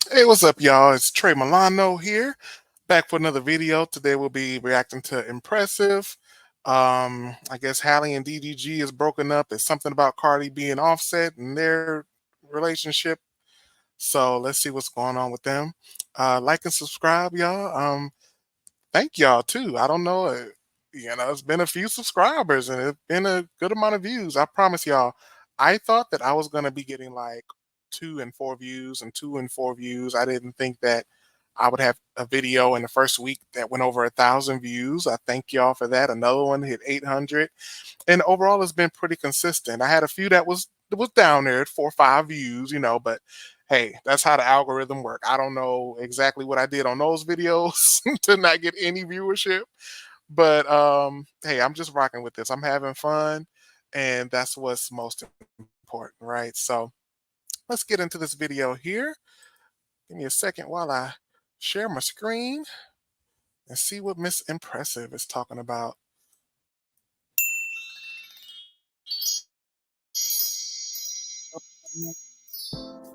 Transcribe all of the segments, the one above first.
Hey, what's up, y'all? It's Trey Milano here, back for another video. Today we'll be reacting to Empressive. I guess Halle and DDG is broken up. It's something about Cardi being Offset and their relationship. So let's see what's going on with them. Like and subscribe, y'all. Thank y'all too. I don't know, it's been a few subscribers and it's been a good amount of views. I promise y'all. I thought that I was gonna be getting like 2 and 4 views and 2 and 4 views. I didn't think that I would have a video in the first week that went over 1,000 views. I thank y'all for that. Another one hit 800, and overall it's been pretty consistent. I had a few that was down there at 4 or 5 views, but hey, that's how the algorithm work. I don't know exactly what I did on those videos to not get any viewership, but hey, I'm just rocking with this. I'm having fun, and that's what's most important, right? So let's get into this video here. Give me a second while I share my screen and see what Miss Empressive is talking about.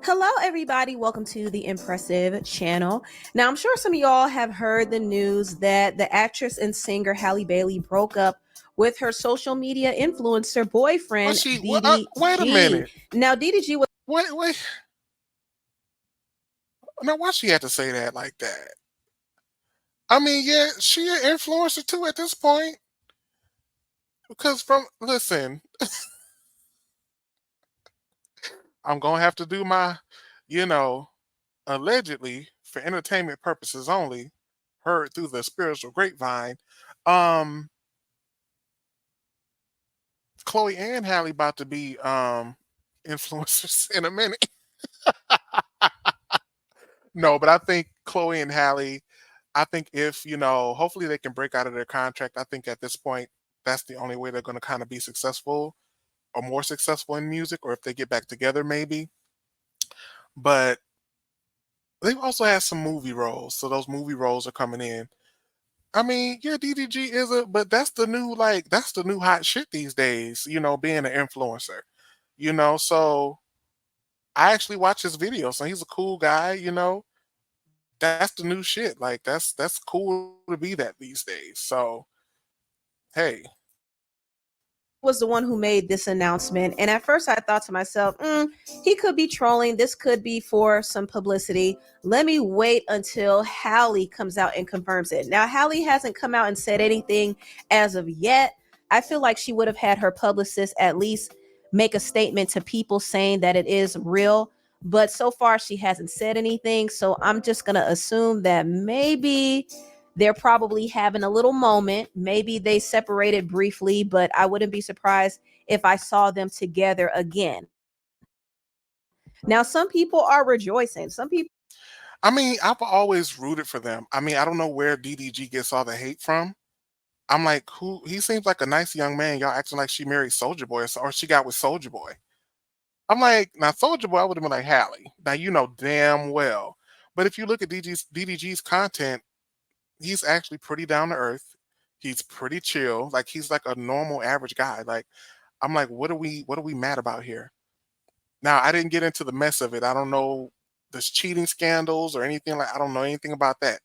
Hello, everybody. Welcome to the Empressive channel. Now, I'm sure some of y'all have heard the news that the actress and singer Halle Bailey broke up with her social media influencer boyfriend, Wait a DDG. minute. Now, DDG was Wait. Now, why she had to say that like that? I mean, yeah, she an influencer too at this point. Because listen, I'm gonna have to do my, you know, allegedly for entertainment purposes only, heard through the spiritual grapevine. Um, Chloe and Halle about to be influencers in a minute. No, but I think Chloe and Halle, I think if, hopefully they can break out of their contract. I think at this point, that's the only way they're going to kind of be successful or more successful in music, or if they get back together, maybe. But they've also had some movie roles. So those movie roles are coming in. I mean, yeah, DDG but that's that's the new hot shit these days, being an influencer, so I actually watch his videos. So he's a cool guy, that's the new shit. Like that's cool to be that these days. So hey, the one who made this announcement. And at first I thought to myself, he could be trolling. This could be for some publicity. Let me wait until Halle comes out and confirms it. Now, Halle hasn't come out and said anything as of yet. I feel like she would have had her publicist at least make a statement to people saying that it is real. But so far, she hasn't said anything. So I'm just going to assume that maybe they're probably having a little moment. Maybe they separated briefly, but I wouldn't be surprised if I saw them together again. Now, some people are rejoicing. Some people I mean, I've always rooted for them. I mean, I don't know where DDG gets all the hate from. I'm like, who? He seems like a nice young man. Y'all acting like she married Soldier Boy or she got with Soldier Boy. I'm like, now Soldier Boy, I would have been like Halle. Now you know damn well. But if you look at DDG's content, he's actually pretty down to earth. He's pretty chill. Like he's like a normal average guy. Like I'm like, what are we mad about here? Now I didn't get into the mess of it. I don't know there's cheating scandals or anything like I don't know anything about that.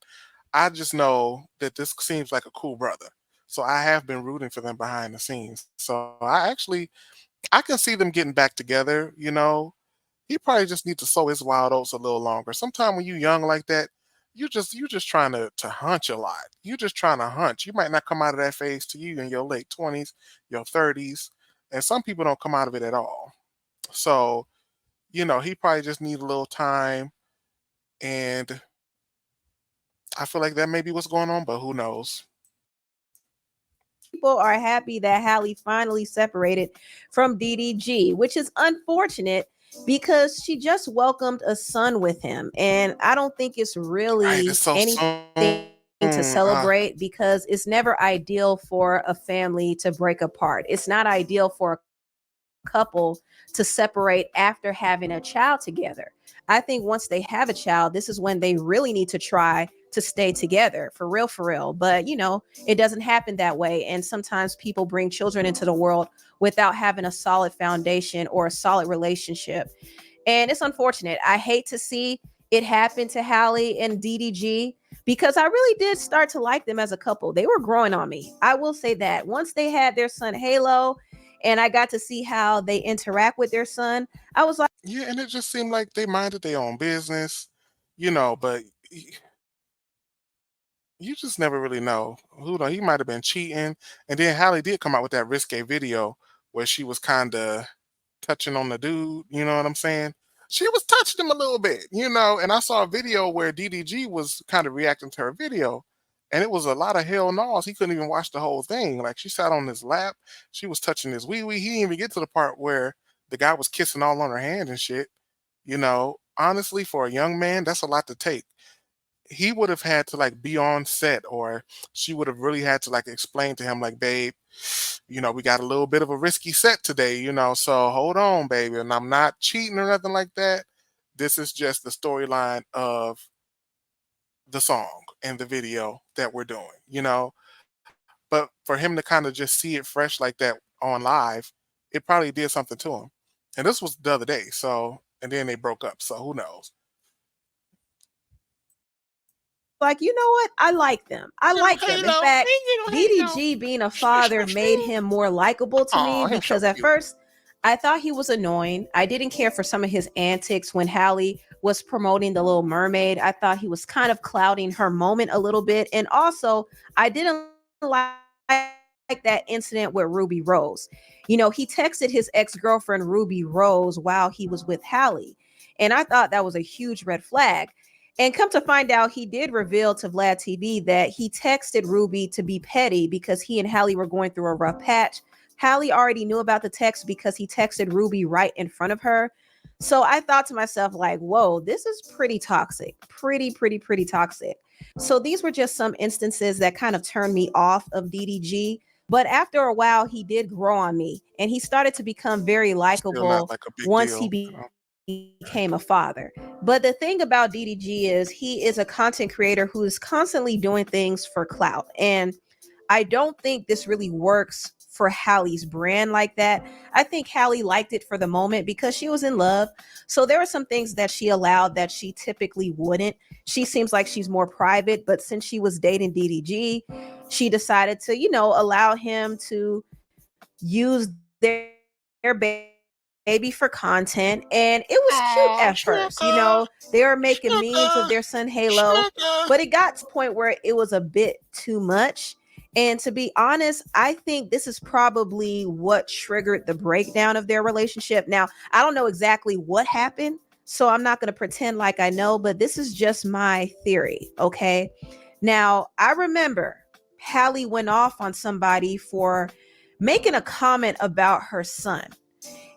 I just know that this seems like a cool brother. So I have been rooting for them behind the scenes. So I can see them getting back together, He probably just needs to sow his wild oats a little longer. Sometime when you're young like that, you just trying to hunch a lot. You just trying to hunch. You might not come out of that phase to you in your late 20s, your 30s, and some people don't come out of it at all. So, he probably just need a little time, and I feel like that may be what's going on, but who knows? are happy that Halle finally separated from DDG, which is unfortunate because she just welcomed a son with him. And I don't think it's Right? really It's so anything soon. to celebrate because it's never ideal for a family to break apart. It's not ideal for a couple to separate after having a child together. I think once they have a child, this is when they really need to try to stay together for real, for real. But it doesn't happen that way. And sometimes people bring children into the world without having a solid foundation or a solid relationship. And it's unfortunate. I hate to see it happened to Halle and DDG, because I really did start to like them as a couple. They were growing on me. I will say that. Once they had their son Halo and I got to see how they interact with their son, I was like, Yeah, and it just seemed like they minded their own business, but you just never really know. Who know? He might have been cheating. And then Halle did come out with that risque video where she was kind of touching on the dude. You know what I'm saying? She was touching him a little bit, And I saw a video where DDG was kind of reacting to her video, and it was a lot of hell no's. He couldn't even watch the whole thing. Like she sat on his lap, she was touching his wee wee. He didn't even get to the part where the guy was kissing all on her hand and shit. Honestly, for a young man, that's a lot to take. He would have had to like be on set, or she would have really had to like explain to him like, babe, we got a little bit of a risky set today, so hold on, baby, and I'm not cheating or nothing like that. This is just the storyline of the song and the video that we're doing. But for him to kind of just see it fresh like that on live, it probably did something to him. And this was the other day, so and then they broke up, so who knows. like, you know what? I like them. I like them. In fact, DDG being a father made him more likable to me, Oh, him so because at cute. first I thought he was annoying. I didn't care for some of his antics when Halle was promoting The Little Mermaid. I thought he was kind of clouding her moment a little bit. And also, I didn't like that incident with Ruby Rose. He texted his ex-girlfriend Ruby Rose while he was with Halle. And I thought that was a huge red flag. And come to find out, he did reveal to Vlad TV that he texted Ruby to be petty because he and Halle were going through a rough patch. Halle already knew about the text because he texted Ruby right in front of her. So I thought to myself, like, whoa, this is pretty toxic. Pretty toxic. So these were just some instances that kind of turned me off of DDG. But after a while, he did grow on me and he started to become very Still not likable like a big once he deal. became a father. But the thing about DDG is he is a content creator who is constantly doing things for clout. And I don't think this really works for Halle's brand like that. I think Halle liked it for the moment because she was in love. So there were some things that she allowed that she typically wouldn't. She seems like she's more private, but since she was dating DDG, she decided to, allow him to use their baby for content. And it was cute Aw, at first. sugar, They were making memes of sugar, their son Halo, sugar. but it got to the point where it was a bit too much. And to be honest, I think this is probably what triggered the breakdown of their relationship. Now, I don't know exactly what happened, so I'm not going to pretend like I know, but this is just my theory, okay? Now, I remember Halle went off on somebody for making a comment about her son.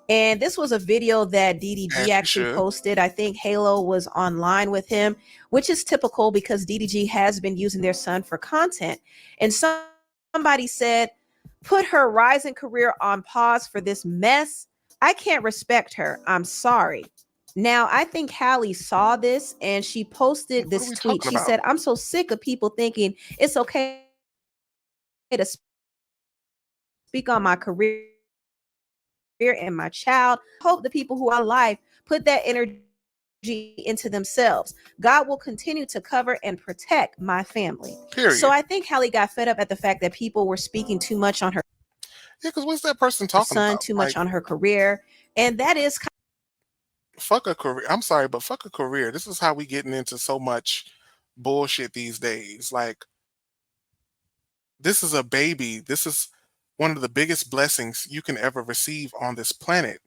And this was a video that DDG As you actually should. posted. I think Halo was online with him, which is typical because DDG has been using their son for content. And somebody said, put her rising career on pause for this mess. I can't respect her. I'm sorry. Now, I think Halle saw this and she posted What are this we tweet. talking She about? said, I'm so sick of people thinking it's okay to speak on my career and my child. Hope the people who are alive put that energy into themselves. God will continue to cover and protect my family. So Period. I think Halle got fed up at the fact that people were speaking too much on her Yeah, because what's that person talking son, about? too much Like, on her career. And that is fuck a career. I'm sorry, but fuck a career. This is how we getting into so much bullshit these days. Like, this is a baby. This is one of the biggest blessings you can ever receive on this planet.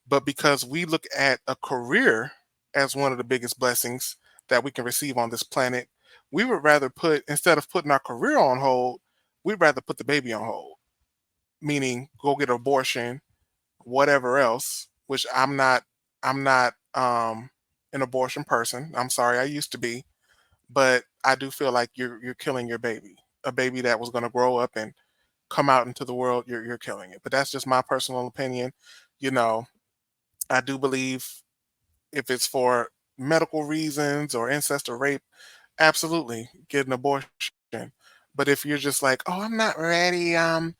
But because we look at a career as one of the biggest blessings that we can receive on this planet, we would rather instead of putting our career on hold, we'd rather put the baby on hold. Meaning, go get an abortion, whatever else. Which I'm not an abortion person. I'm sorry, I used to be, but I do feel like you're killing your baby, a baby that was going to grow up and come out into the world. You're killing it. But that's just my personal opinion. You know, I do believe if it's for medical reasons or incest or rape, absolutely get an abortion. But if you're just like, oh, I'm not ready, I'm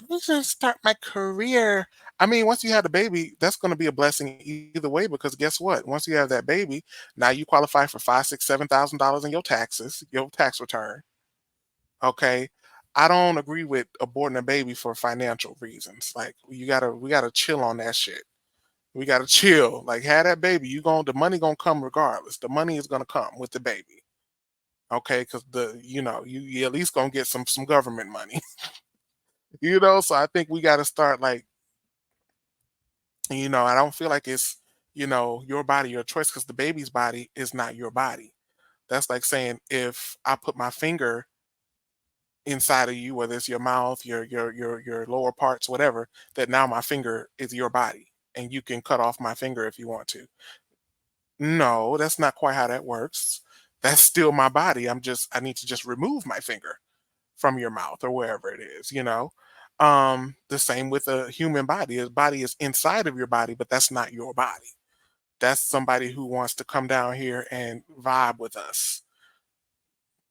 just gonna start my career. I mean, once you have the baby, that's going to be a blessing either way because guess what? Once you have that baby, now you qualify for five, six, $7,000 in your taxes, your tax return. Okay. I don't agree with aborting a baby for financial reasons. Like we gotta chill on that shit. We gotta chill. Like have that baby, the money gonna come regardless. The money is gonna come with the baby. Okay, because you at least gonna get some government money. So I think we gotta start like, I don't feel like it's, your body, your choice, because the baby's body is not your body. That's like saying if I put my finger inside of you, whether it's your mouth, your lower parts, whatever, that now my finger is your body and you can cut off my finger if you want to. No, that's not quite how that works. That's still my body. I need to just remove my finger from your mouth or wherever it is. The same with a human body. His body is inside of your body, but that's not your body. That's somebody who wants to come down here and vibe with us,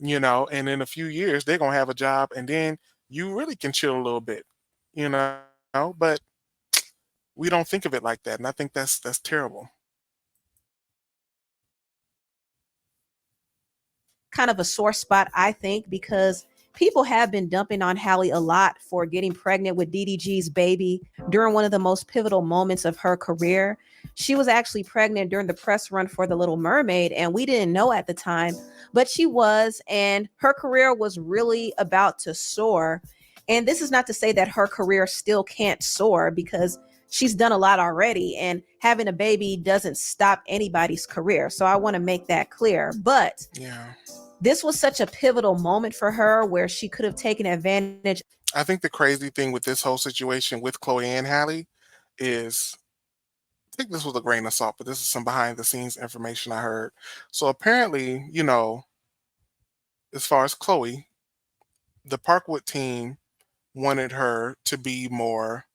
and in a few years they're gonna have a job and then you really can chill a little bit, but we don't think of it like that. And I think that's terrible. Kind of a sore spot, I think, because people have been dumping on Halle a lot for getting pregnant with DDG's baby during one of the most pivotal moments of her career. She was actually pregnant during the press run for The Little Mermaid, and we didn't know at the time, but she was, and her career was really about to soar. And this is not to say that her career still can't soar, because she's done a lot already, and having a baby doesn't stop anybody's career. So I want to make that clear. But Yeah. this was such a pivotal moment for her where she could have taken advantage. I think the crazy thing with this whole situation with Chloe and Halle is, I think this was a grain of salt, but this is some behind the scenes information I heard. So apparently, as far as Chloe, the Parkwood team wanted her to be more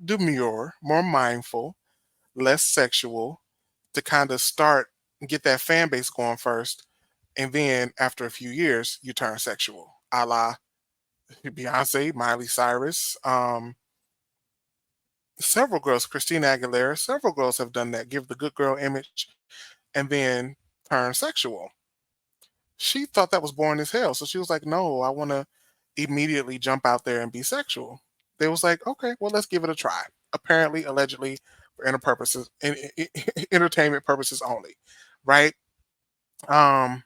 demure, more mindful, less sexual, to kind of get that fan base going first. And then after a few years, you turn sexual, a la Beyonce, Miley Cyrus, several girls, Christina Aguilera, several girls have done that, give the good girl image and then turn sexual. She thought that was boring as hell. So she was like, no, I want to immediately jump out there and be sexual. They was like, okay, well, let's give it a try. Apparently, allegedly, for entertainment purposes only, right? Um,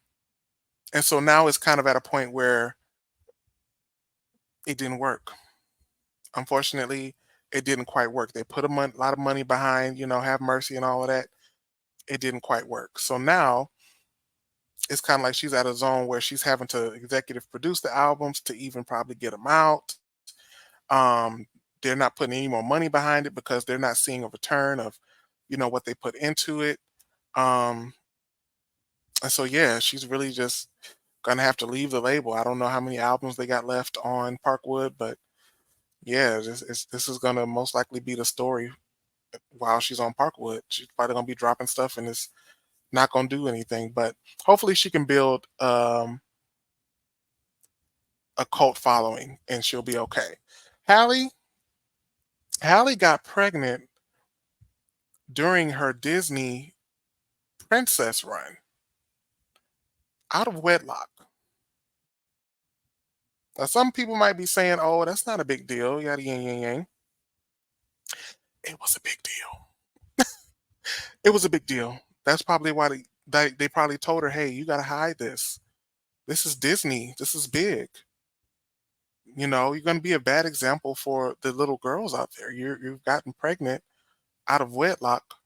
and so now it's kind of at a point where it didn't work. Unfortunately, it didn't quite work. They put a lot of money behind, Have Mercy and all of that. It didn't quite work. So now it's kind of like she's at a zone where she's having to executive produce the albums to even probably get them out. Um, they're not putting any more money behind it because they're not seeing a return of, what they put into it. Um, and so yeah, she's really just gonna have to leave the label. I don't know how many albums they got left on Parkwood, but yeah, this is gonna most likely be the story while she's on Parkwood. She's probably gonna be dropping stuff and it's not gonna do anything. But hopefully she can build a cult following and she'll be okay. Halle Halle got pregnant during her Disney princess run out of wedlock. Now some people might be saying, "Oh, that's not a big deal." Yada yang yang yang. It was a big deal. It was a big deal. That's probably why they probably told her, "Hey, you got to hide this. This is Disney. This is big. You're going to be a bad example for the little girls out there. You've gotten pregnant out of wedlock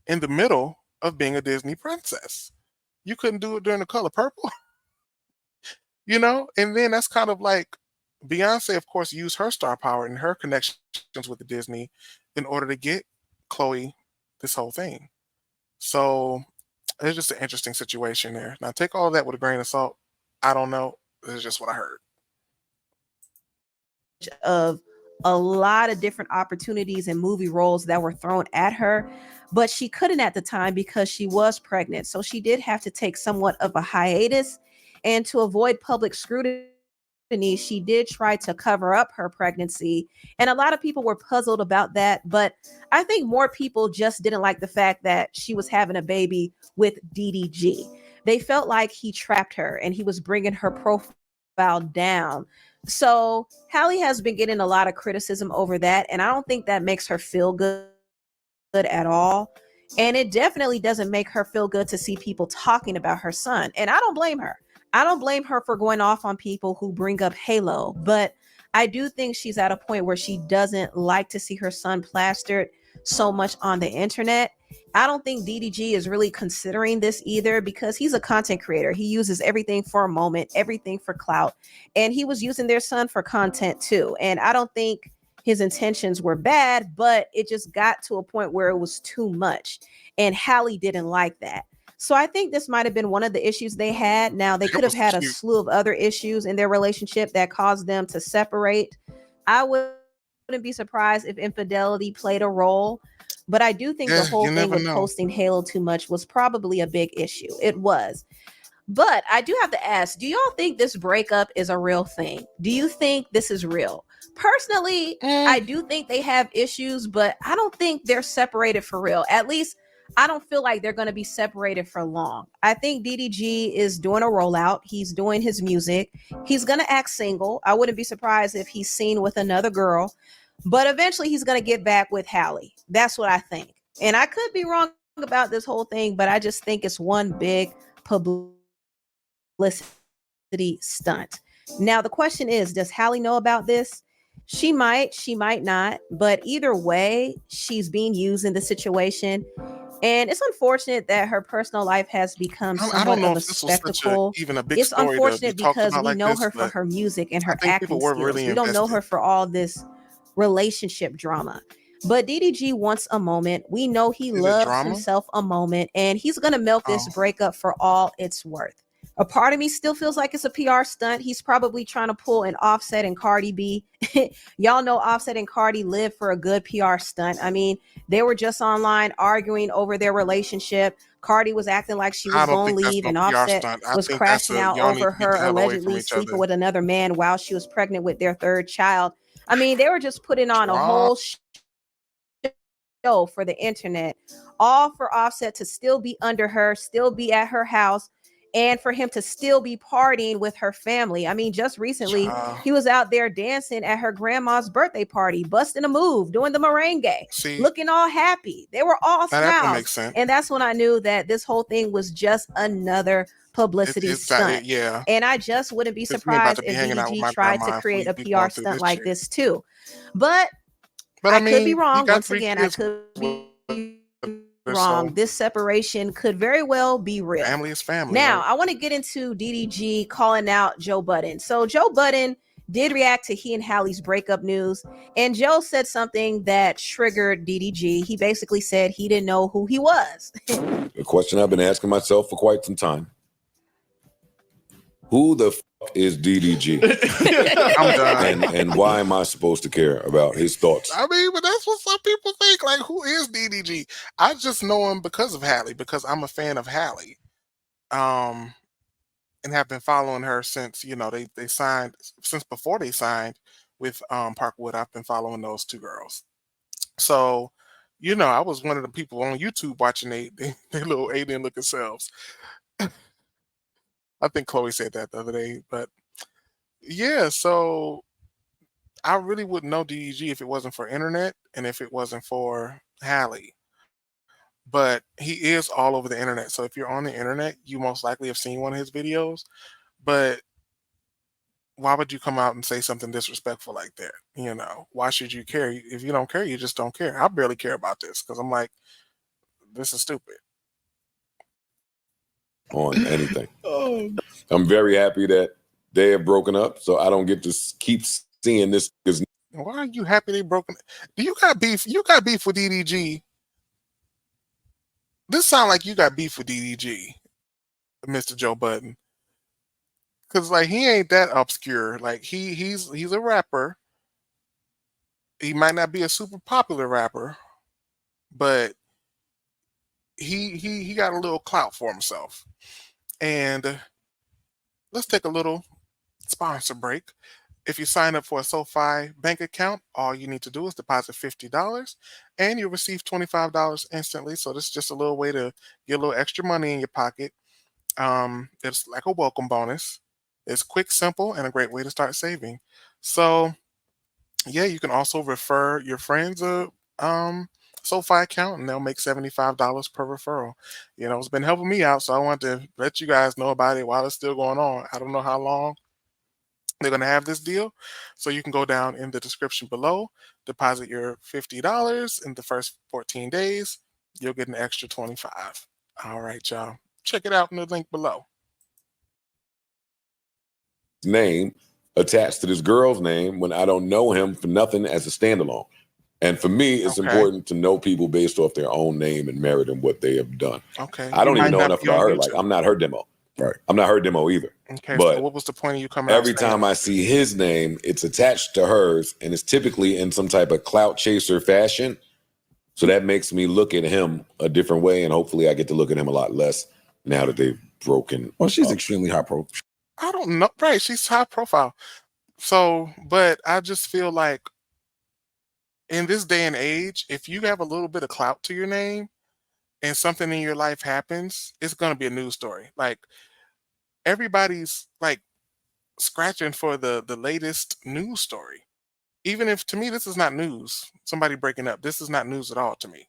in the middle of being a Disney princess. You couldn't do it during The Color Purple." And then that's kind of like Beyonce, of course, used her star power and her connections with the Disney in order to get Chloe this whole thing. So it's just an interesting situation there. Now take all of that with a grain of salt. I don't know. This is just what I heard. Of a lot of different opportunities and movie roles that were thrown at her, but she couldn't at the time because she was pregnant. So she did have to take somewhat of a hiatus, and to avoid public scrutiny, she did try to cover up her pregnancy. And a lot of people were puzzled about that. But I think more people just didn't like the fact that she was having a baby with DDG. They felt like he trapped her and he was bringing her profile down. So Halle has been getting a lot of criticism over that. And I don't think that makes her feel good at all. And it definitely doesn't make her feel good to see people talking about her son. And I don't blame her. I don't blame her for going off on people who bring up Halo, but I do think she's at a point where she doesn't like to see her son plastered so much on the internet. I don't think DDG is really considering this either because he's a content creator. He uses everything for a moment, everything for clout, and he was using their son for content too. And I don't think his intentions were bad, but it just got to a point where it was too much. And Halle didn't like that. So I think this might have been one of the issues they had. Now, they It could have was had a cute. slew of other issues in their relationship that caused them to separate. I wouldn't be surprised if infidelity played a role. But I do think the Yeah, whole you thing never with know. posting Halo too much was probably a big issue. It was. But I do have to ask, do y'all think this breakup is a real thing? Do you think this is real? Personally, I do think they have issues, but I don't think they're separated for real. At least I don't feel like they're going to be separated for long. I think DDG is doing a rollout. He's doing his music. He's going to act single. I wouldn't be surprised if he's seen with another girl, but eventually he's going to get back with Halle. That's what I think. And I could be wrong about this whole thing, but I just think it's one big publicity stunt. Now, the question is, does Halle know about this? She might not, but either way, she's being used in the situation. And it's unfortunate that her personal life has become I don't somewhat know of a if this was such a spectacle. even a big It's story to be unfortunate talked because about we like know this, her for but her music and I her think people acting were skills. really We don't know invested. her for all this relationship drama. But DDG wants a moment. We know he Is it loves drama? himself a moment, and he's going to milk this Oh, breakup for all it's worth. A part of me still feels like it's a PR stunt. He's probably trying to pull an Offset and Cardi B. Y'all know Offset and Cardi live for a good PR stunt. I mean, they were just online arguing over their relationship. Cardi was acting like she was I don't going think to that's leave, no and PR Offset stunt. I was think that's crashing a out y'all need over to get her the hell away from allegedly each sleeping other. with another man while she was pregnant with their third child. I mean, they were just putting on a Drama. whole show for the internet, all for Offset to still be under her, still be at her house, and for him to still be partying with her family. I mean, just recently, he was out there dancing at her grandma's birthday party, busting a move, doing the merengue, See, looking all happy. They were all now that don't smiles. make sense. And that's when I knew that this whole thing was just another publicity stunt. Yeah. And I just wouldn't be It's me about surprised to be if hanging out with DDG my tried to grandma if create we a be PR going through stunt this like shit. this too. But But I could be he wrong. got Once 3 again, I kids could with be her, wrong. so This separation could very well be real. family is family, Now, right? I want to get into DDG calling out Joe Budden. So, Joe Budden did react to he and Halle's breakup news, and Joe said something that triggered DDG. He basically said he didn't know who he was. A question I've been asking myself for quite some time. Who the is DDG? I'm done. And why am I supposed to care about his thoughts? I mean, but that's what some people think. Like, who is DDG? I just know him because of Halle, because I'm a fan of Halle. And have been following her since, they signed, since before they signed with Parkwood. I've been following those two girls. So, I was one of the people on YouTube watching they little alien looking selves. I think Chloe said that the other day, but yeah, so I really wouldn't know DDG if it wasn't for internet and if it wasn't for Halle. But he is all over the internet. So if you're on the internet, you most likely have seen one of his videos. But why would you come out and say something disrespectful like that? Why should you care? If you don't care, you just don't care. I barely care about this because I'm like, this is stupid. On anything. I'm very happy that they have broken up, so I don't get to keep seeing this. Why are you happy they broken? Do you got beef? You got beef with DDG? This sound like you got beef with DDG, Mr. Joe Budden. Cause like he ain't that obscure. Like he's a rapper. He might not be a super popular rapper, but he got a little clout for himself. And let's take a little sponsor break. If you sign up for a SoFi bank account, all you need to do is deposit $50 and you'll receive $25 instantly. So this is just a little way to get a little extra money in your pocket. It's like a welcome bonus. It's quick, simple, and a great way to start saving. So yeah, you can also refer your friends a SoFi account and they'll make $75 per referral. It's been helping me out, so I want to let you guys know about it while it's still going on. I don't know how long they're going to have this deal. So you can go down in the description below, deposit your $50 in the first 14 days. You'll get an extra 25. All right, y'all. Check it out in the link below. Name attached to this girl's name when I don't know him for nothing as a standalone. And for me, it's important to know people based off their own name and merit and what they have done. Okay. I don't even know enough about her. Like, I'm not her demo. Right. I'm not her demo either. Okay. But so what was the point of you coming every out saying time I see his name, it's attached to hers, and it's typically in some type of clout chaser fashion. So that makes me look at him a different way, and hopefully I get to look at him a lot less now that they've broken. Well, she's extremely high profile. I don't know. Right. She's high profile. So, but I just feel like in this day and age, if you have a little bit of clout to your name and something in your life happens, it's going to be a news story. Like, everybody's like scratching for the latest news story. Even if, to me, this is not news. Somebody breaking up, this is not news at all to me.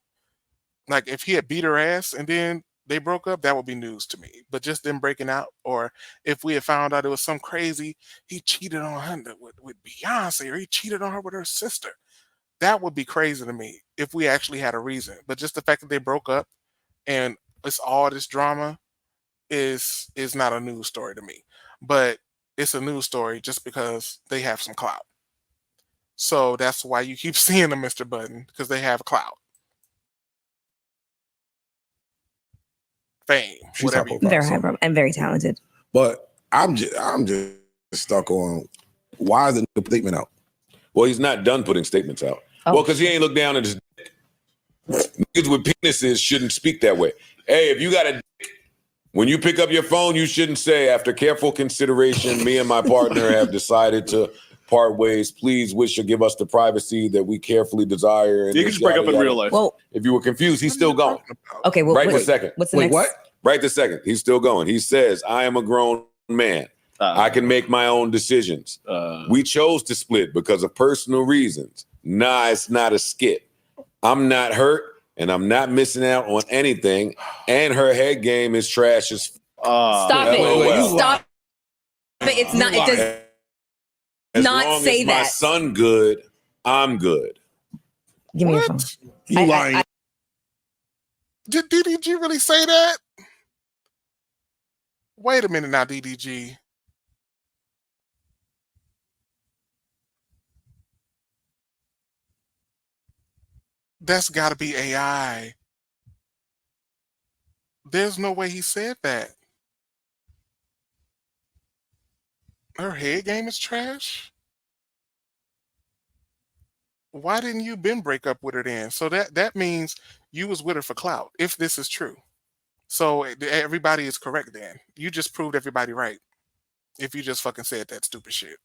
Like, if he had beat her ass and then they broke up, that would be news to me. But just them breaking out, or if we had found out it was some crazy, he cheated on her with Beyonce, or he cheated on her with her sister, that would be crazy to me if we actually had a reason. But just the fact that they broke up and it's all this drama is not a news story to me. But it's a news story just because they have some clout. So that's why you keep seeing them, Mr. Budden, because they have clout. Fame, She's whatever. high profile, Very so. high profile and very talented. But I'm just stuck on why is the statement out? Well, he's not done putting statements out. Oh. Well, because he ain't looked down at his dick. Niggas with penises shouldn't speak that way. Hey, if you got a dick, when you pick up your phone, you shouldn't say, after careful consideration, me and my partner have decided to part ways. Please wish or give us the privacy that we carefully desire. And You can just break up in real life. Well, If you were confused, he's still going. okay. Well, Right wait, this second. What's the Wait, next? what? Right this second. He's still going. He says, I am a grown man. I can make my own decisions. We chose to split because of personal reasons. Nah, it's not a skit. I'm not hurt and I'm not missing out on anything. And her head game is trash as Stop it. LOL. Stop it. It's not. It does As not long say as my that. son good, I'm good. Give me your phone. What? You lying. Did DDG really say that? Wait a minute now, DDG. That's got to be AI. There's no way he said that. Her head game is trash? Why didn't you been break up with her then? So that means you was with her for clout, if this is true. So everybody is correct then. You just proved everybody right. If you just fucking said that stupid shit.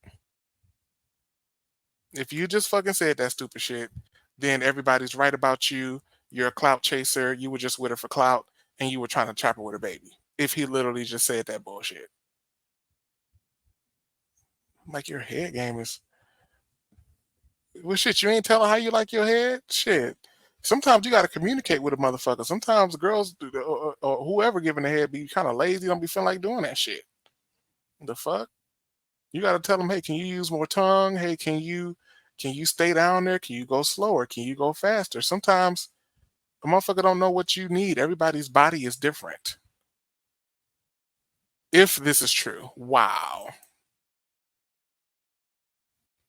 If you just fucking said that stupid shit, then everybody's right about you. You're a clout chaser. You were just with her for clout and you were trying to trap her with a baby. If he literally just said that bullshit. Like, your head game is... Well, shit, you ain't telling how you like your head? Shit. Sometimes you got to communicate with a motherfucker. Sometimes girls or whoever giving the head be kind of lazy, don't be feeling like doing that shit. The fuck? You got to tell them, hey, can you use more tongue? Hey, can you stay down there? Can you go slower? Can you go faster? Sometimes a motherfucker don't know what you need. Everybody's body is different. If this is true. Wow.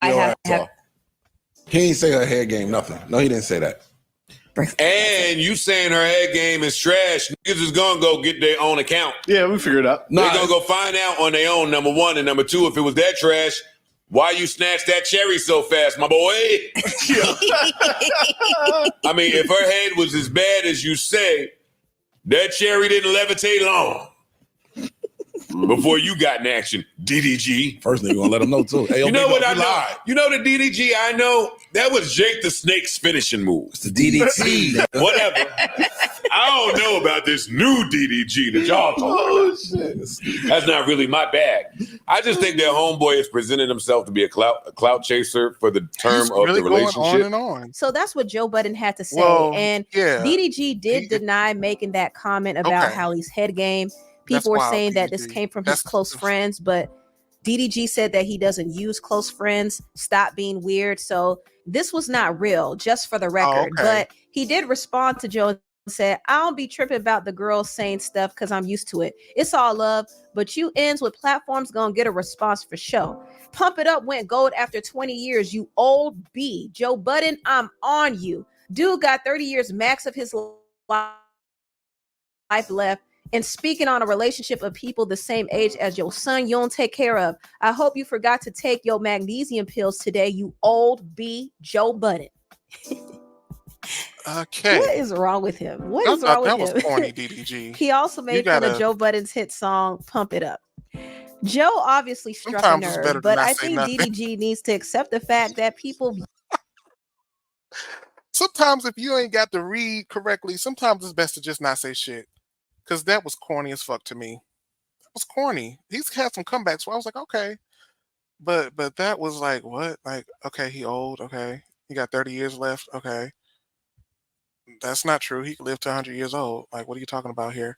I have He ain't say her head game nothing. No, he didn't say that. And you saying her head game is trash, niggas is gonna go get their own account. Yeah, we figured it out. They're gonna go find out on their own, number one. And number two, if it was that trash, why you snatched that cherry so fast, my boy? I mean, if her head was as bad as you say, that cherry didn't levitate long before you got in action. DDG. First nigga gonna let him know too. Hey, You know what I I know? lied. You know the DDG I know? That was Jake the Snake's finishing move. It's the DDT. Whatever. I don't know about this new DDG that y'all talking about. Shit. That's not really my bag. I just think that homeboy has presented himself to be a clout chaser for the term He's of really the going relationship. on and on. So that's what Joe Budden had to say. Well, and yeah. DDG did deny making that comment about Okay. Halle's head game. That's People were wild, saying that DDG. this came from his close friends, but DDG said that he doesn't use close friends. Stop being weird. So this was not real, just for the record. okay. But he did respond to Joe and said, I don't be tripping about the girls saying stuff because I'm used to it. It's all love, but you ends with platforms gonna get a response for sure. Pump It Up went gold after 20 years, you old B. Joe Budden, I'm on you. Dude got 30 years max of his life left. And speaking on a relationship of people the same age as your son, you don't take care of. I hope you forgot to take your magnesium pills today, you old B. Joe Budden. Okay. What is wrong with him? What is wrong with him? That was corny, DDG. He also made fun of Joe Budden's hit song, Pump It Up. Joe obviously struck a nerve, but I think DDG needs to accept the fact that people... Sometimes if you ain't got to read correctly, sometimes it's best to just not say shit. Because that was corny as fuck to me. That was corny. He's had some comebacks where I was like, okay. But that was like, what? Like, okay, he old, okay. He got 30 years left, okay. That's not true. He could live to 100 years old. Like, what are you talking about here?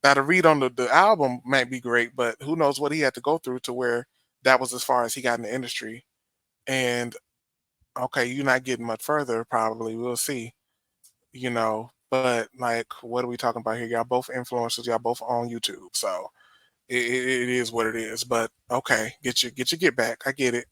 Now, to read on the album might be great, but who knows what he had to go through to where that was as far as he got in the industry. And, okay, you're not getting much further, probably. We'll see. You know, but like, what are we talking about here? Y'all both influencers. Y'all both on YouTube. So it is what it is. But, okay, get your get back. I get it.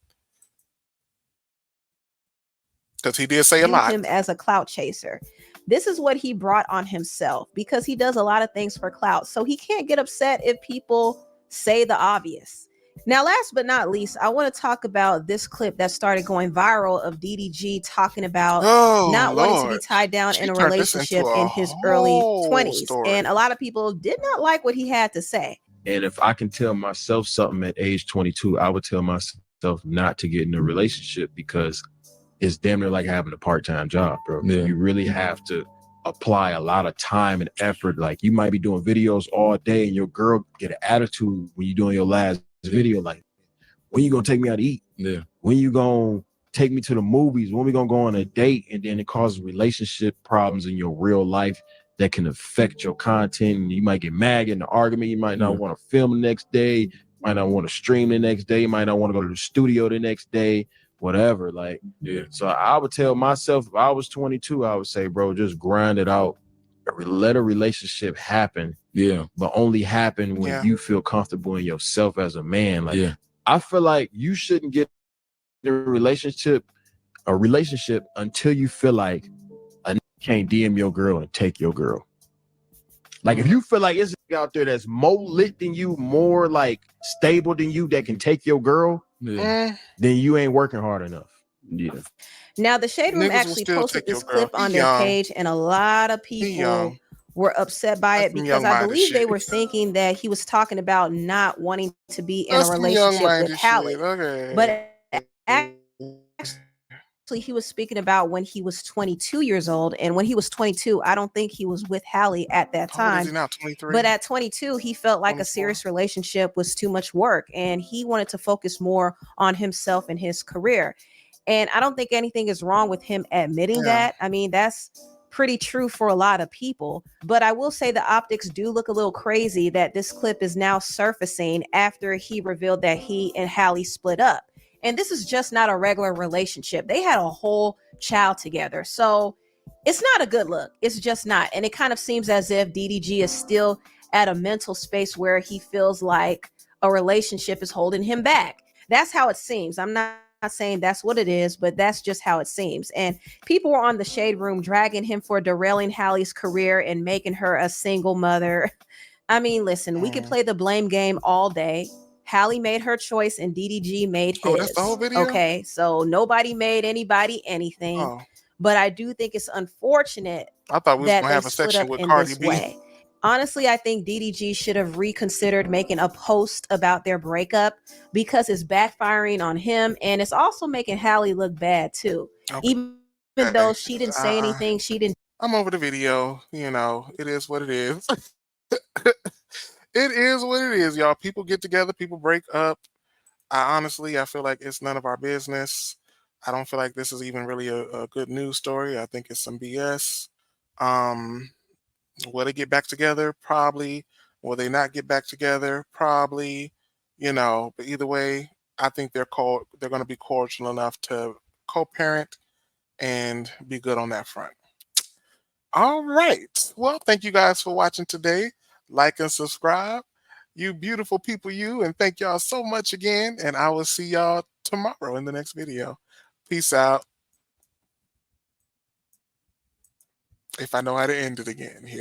Because he did say a lot. Him as a clout chaser. This is what he brought on himself because he does a lot of things for clout. So he can't get upset if people say the obvious. Now, last but not least, I want to talk about this clip that started going viral of DDG talking about not wanting to be tied down in a relationship in his early 20s. And a lot of people did not like what he had to say. And if I can tell myself something at age 22, I would tell myself not to get in a relationship because it's damn near like having a part-time job, bro. Yeah. You really have to apply a lot of time and effort. Like, you might be doing videos all day and your girl get an attitude when you're doing your last video. Like, when you gonna take me out to eat? Yeah. When you gonna take me to the movies? When we gonna go on a date? And then it causes relationship problems in your real life that can affect your content. You might get mad in the argument. You might not want to film the next day. You might not want to stream the next day. You might not want to go to the studio the next day. Whatever, like, yeah. So I would tell myself, if I was 22, I would say, bro, just grind it out. Let a relationship happen. Yeah. But only happen when you feel comfortable in yourself as a man. Like, I feel like you shouldn't get in a relationship until you feel like a can't DM your girl and take your girl. Like, if you feel like it's out there that's more lit than you, more like stable than you, that can take your girl, then you ain't working hard enough. Yeah. Now, the Shade Room actually posted this clip on their page, and a lot of people were upset by it because I believe they were thinking that he was talking about not wanting to be in a relationship with Halle. Okay. But actually, he was speaking about when he was 22 years old, and when he was 22, I don't think he was with Halle at that time. Is he now 23? But at 22, he felt like 24. A serious relationship was too much work, and he wanted to focus more on himself and his career. And I don't think anything is wrong with him admitting that. I mean, that's pretty true for a lot of people. But I will say the optics do look a little crazy that this clip is now surfacing after he revealed that he and Halle split up. And this is just not a regular relationship. They had a whole child together. So it's not a good look. It's just not. And it kind of seems as if DDG is still at a mental space where he feels like a relationship is holding him back. That's how it seems. I'm not saying that's what it is, but that's just how it seems. And people were on the Shade Room dragging him for derailing Halle's career and making her a single mother. I mean, listen, we can play the blame game all day. Halle made her choice and DDG made his. Oh, that's the whole video? Okay, so nobody made anybody anything. But I do think it's unfortunate. I thought we was gonna have a section with Cardi B. Honestly, I think DDG should have reconsidered making a post about their breakup because it's backfiring on him, and it's also making Halle look bad too. Okay. Even though she didn't say anything, she didn't. I'm over the video. You know, it is what it is. It is what it is, y'all. People get together, people break up. I feel like it's none of our business. I don't feel like this is even really a good news story. I think it's some BS. Will they get back together? Probably. Will they not get back together? Probably. You know, but either way, I think they're going to be cordial enough to co-parent and be good on that front. All right. Well, thank you guys for watching today. Like and subscribe. You beautiful people, you, and thank y'all so much again. And I will see y'all tomorrow in the next video. Peace out. If I know how to end it again. Here